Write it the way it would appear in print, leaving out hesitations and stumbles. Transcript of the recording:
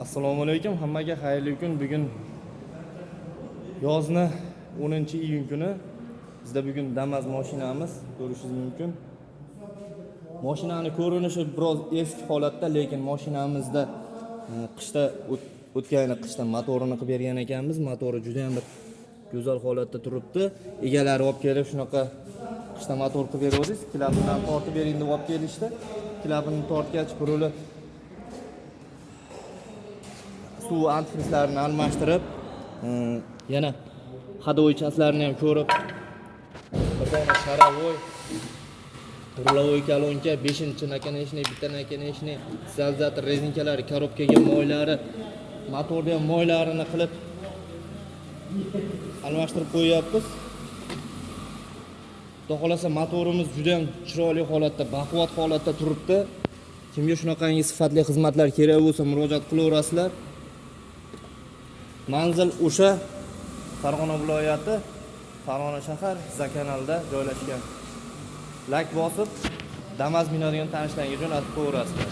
Assalomu alaykum, hammaga xayrli kun. Bugun yozni 10-iyun kuni. Bizda bugun Damas mashinamiz, ko'rishingiz mumkin. Mashinani ko'rinishi biroz eski holatda, lekin mashinamizda qishda qishda motorini qilib bergan ekanmiz. Motori juda ham bir go'zal holatda turibdi. Egalari olib kelib shunaqa qishda motor qilib berdik. Klapini tortib bering deb olib kelishdi. Klapini tortgach, burilib suv antifrizlarini almashtirib, yana hadovoy chaslarini ham ko'rib, bir dona sharavoy, turlavoy kolonka, 5-nakonechniy, bitta nakonechniy, zalzator rezinkalari, korobkaga moylari, motorda ham moylarini qilib almashtirib qo'yapmiz. Xudo xolasa motorimiz juda ham chiroyli holatda, baquvvat holatda turibdi. Kimga shunaqangi sifatli xizmatlar kerak bo'lsa, murojaat qilaverasizlar. Manzil o'sha Farg'ona viloyati, Farg'ona shahar, Zakanalda joylashgan. Like bosib, Damas minadigan tanishlarga jo'natib qo'yaverasizlar.